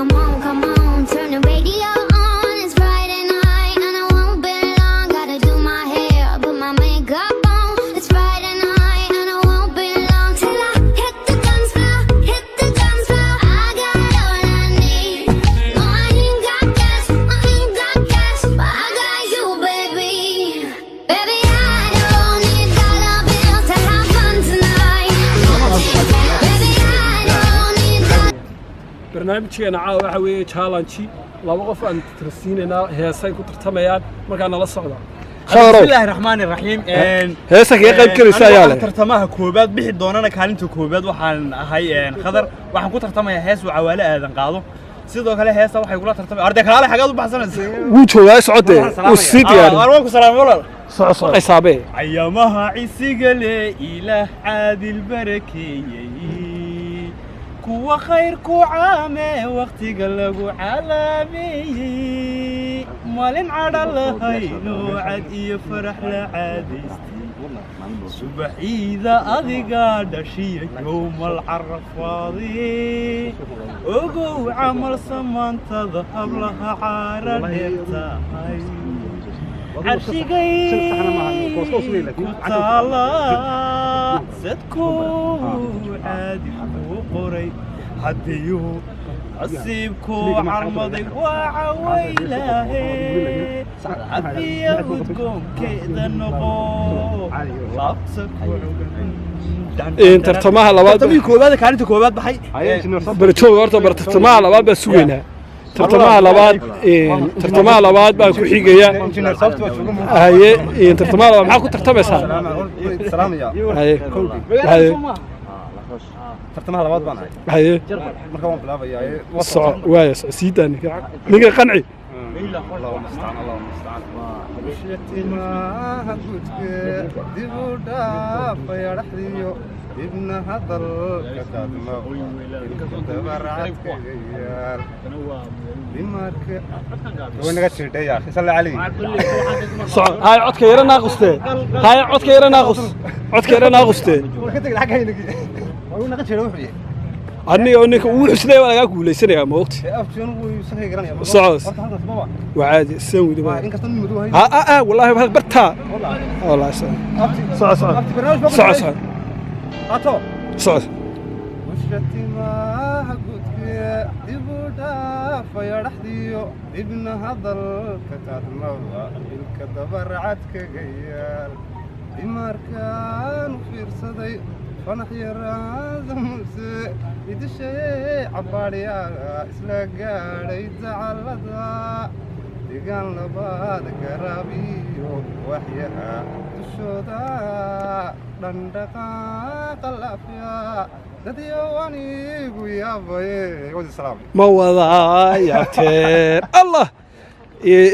come on, turn the radio on. It's Friday night and I won't be long. Gotta do my hair, put my makeup on. It's Friday night and I won't be long till I hit the dance floor, hit the dance floor. I got all I need. No, I ain't got cash, but I got you, baby. Baby, I don't need dollar bills to have fun tonight. Baby, I don't need dollar. barnaamijkeena caawa waxa weeye challenge laba qof aan tirsiinayna heesay ku tartamayaan markaa nala socda بسم الله الرحمن الرحيم heesa kaga qayb galaysa ayaa leh tartamaha koobaad bixi doonana kaalinta koobaad waxaan ahay khadar waxaan ku tartamayaa hees wacawaale aadan qaado sidoo kale heesa waxay kula tartamay arday kale xagaad u baxsanaysaa wuu joogaa socodee uu sii diyaariyay waan ku salaam walaal socod xisaabe ayamaha cisiga le ilaah caadil barakeeyay kuwa khayrku caame waqtiga lagu calaameeyay maalin cadha lahayno cad iyo farax la caadaystay subaxiida adiga dhashiya yowmal carafaadi ogow camal samaantada hablaha caara dheertahay عرشقي كتالا سدكو عادي وقري هديو عصيبكو عرمضي وعويلاهي عبيا ودكم كيدا نقو لابسكو tartamaha labaad tartamii koobaad kaalinta koobaad baxay barjoog horta tartamaha labaad baa sugeynaa tartamaha labaad baa ku xigaya haye tartamaha labaad maxaa ku tartamaysaa haye tartamaha labaad baan haye marka waan bilaabayaa soco waaya siidan ninka qanci اللهم استعان اللهم استعان وشتما هدوتك دبودا فيرحيو ابن هذا الكتاب تبرعتك يا بمارك وين قشرت يا اخي صلي علي soco haye codka yara naaqustee haye codka yara naaqustee وين قشرت وحي aniga oo ninka uu xusnay waa laga guuleysanayaa ma ogti afjaan uu saxay garanaya soco وعادي سوي دبا ها والله برتا والله صع صع هاتو صع وشتي ما حقك دبودا فيرحديو ابن هذا الكتاب موضع الكتاب رعتك غيال بماركان وفرصدي فنحيا رازمسي يدشي عباريا اسلا غاري زعلدا ديغان لباد غرابيو وحيها دشودا دندقا قلافيا دديواني ويا باي ودي السلام ما وضع يا تير الله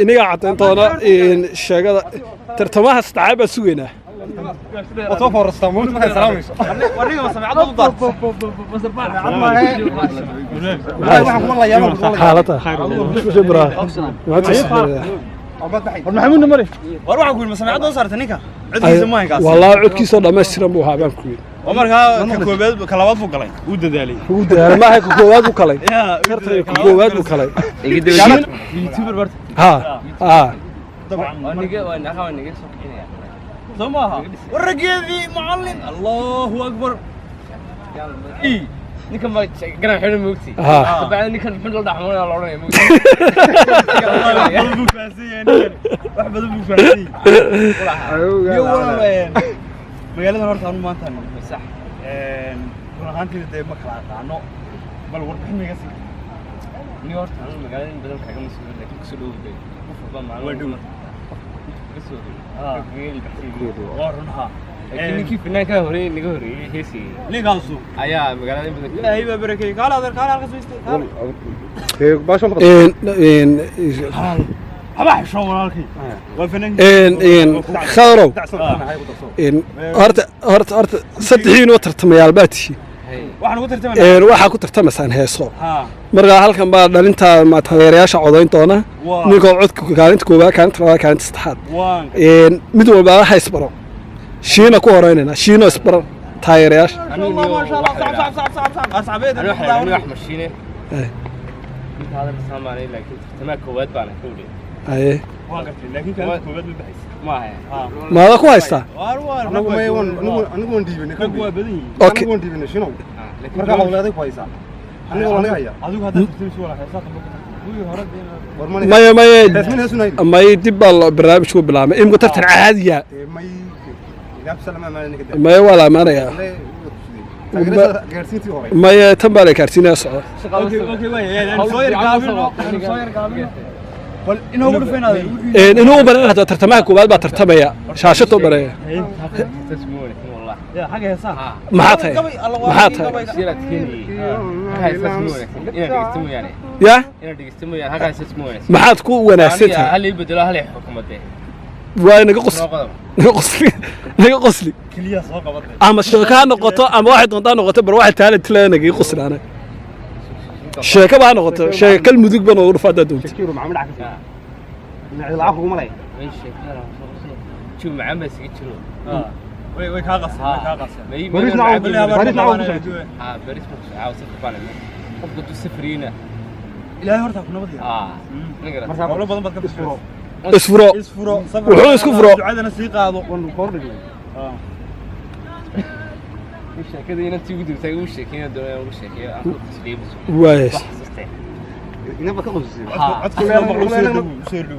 iniga cadeyntoona sheegada tartamaha istacaaba sugeena وتوفر الصامون ما سلامي ورينا سمعت ضبط والله يا حالته شبرا محمود نمري وروح اقول ما سمعت صارت نيكا عدكيس ما هيك والله عدكيس دhameystiran buu haabaan ku yiri ومركا كوباد كلاواد بو غلاي uu dadaalay ma hay koowaad buu kalay koowaad buu kalay youtuber bart ha طبعا وانا اخواني سماها ورقيدي معلم الله اكبر اي نكن ما قران خير موقتي طبعا نكن محمد الله رحمه الله اورني موقتي ابو فاسي احمد ابو فاسي يو وين magaalada horta aan maanta sax quraantii de ma kala qaano bal warbixiniga si ni horta aan magaalada badan kaga masuul laakiin ku soo dhawday ku fudbaan maalmo ورنها لكن كيف هناك هوري نيجا هوري هيسي نيجاسو أيا مقالة بدك لا هي ببركة قال هذا قال هذا سويستي باش هباح شو مالكي وفنان خيرو هرت صدقين وترتميال باتشي waxaa ku tartamaysaan heeso markaa halkan baa dhalinta taageerayaasha codayn doona ninkoo codka kaalinta koowaad kaalinta labaad kaalinta saddexaad mid walba waxa isbaro shiina ku horeynayna shiino isbaro taageerayaasha هذا السامعني لكن تمام كواد بانا كودي haye لكن كان كواد ما هي maada ku haystaa anagu waan dhiibinay okay waan dhiibinay shinow marka hawleeday ku haysaa aniga waan haya adigu hadda tirtiis wala haysaa may dib baa barnaamijku bilaabmay imka tartan caadiya may waa la amaanaya may tan baa la gaarsiinaya soco inuu u baran hada tartamaha koowaad baa tartamaya shaashada u baraya maxaa tahay ya maxaad ku wanaagsan tahay waa naga qosli ama sheeko ha noqoto ama waxay doontaa noqoto bar waxay talent le naga qosli ana sheeko baa noqoto sheekal mudug baan ugu dhufaa doonto way ka qasay baris qofka du safriina ilaahay horta ku nabad marka qolo badan bad ka isfuro wuxuu isku furo ducadana sii qaado wan koor dhigay sheekada inta ugu dibtay uu sheekay doonay uu sheekay akhud tasliib waayes ina ba ka qosay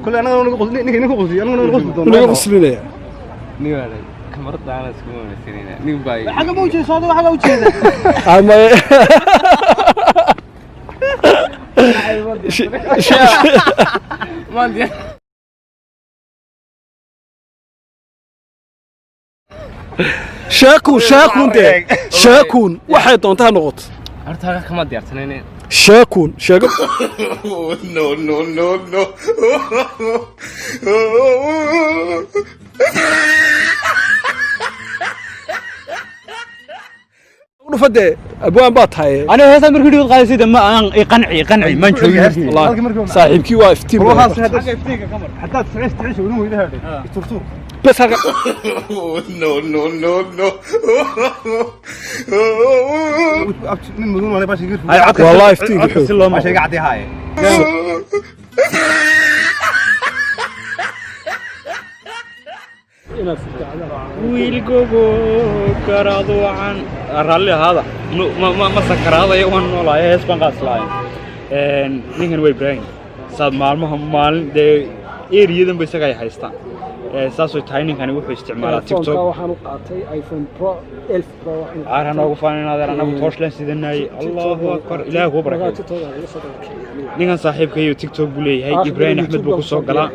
kul anaga nagu qosli ninka nagu qosli anaga nagu qosli doonaa nagu qoslinaya niwala kamarada aan isku wanaagsanayna nin bay xaga ma u jeedo xaga u jeeda ama ماندي شاكون ده شاكون waxay doontaa noqoto horta kama diyaarsanayna شاكون no dhufade abwaan baa tahay أنا هذا مركز قاعد يصير ما قنعي ما نشوف الله صاحبكي waa iftiin حتى تعيش ونو يدها ترتو بس هذا no من مدن ولا باش يقول والله iftiin ما شيء قاعد هاي wiilgogo karado aan raalli hada ma sakaraadayo waan noolahay hees baan qaaslaay ninkan way brain saad maalin de eriyadan bay isaga haystaan saasoo tahay ninkani wuxuu isticmaalaa TikTok waxaan u qaatay iPhone Pro 11 Pro aan ugu faaninaadeen anagu tooshlan sidanay Allahu akbar ilaahu ku barakeeyo ninkan saaxiibkayo TikTok buu leeyahay Ibrahim Ahmed buu ku soo galaa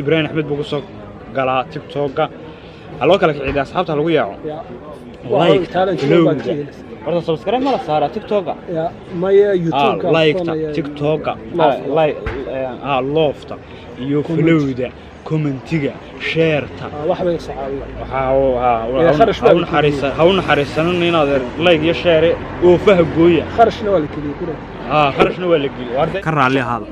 Ibrahim Ahmed buu ku soo galaa TikTok aloo kala kiciida asxaabta lagu yaaco horta subscribe ma la saara TikTok ya maya YouTube like TikTok lofta iyo followda commentiga shareta waxbay saacadii hawn xariisan inaad like iyo share oo fahgooya kharashna waa la kaliya kula kharashna waa la geliyo warda ka raali hada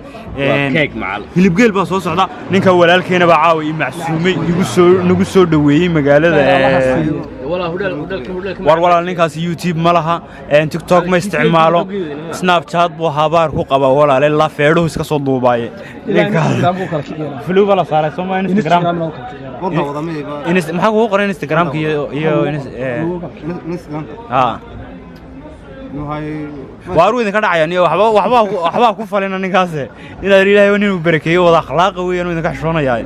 keeg macal hilib geel baa soo socda ninka walaalkeena baa caawi macsuumay nagu soo dhaweeyay magaalada walaal ninkaas YouTube ma laha TikTok ma isticmaalo Snapchat buu habaar ku qaba walaal la feedho iska soo duubaaye فلو سارة سوما انستغرام maxaa kugu qoran Instagramka iyo waaru idin ka dhacayaan iyo waxba ku falina ninkaas inaad Ilaahay inuu barakeeyo wada akhlaaq weeyaan idin ka xishoonayaa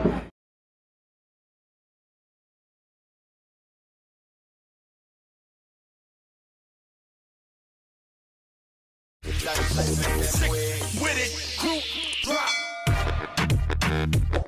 with it, group drop.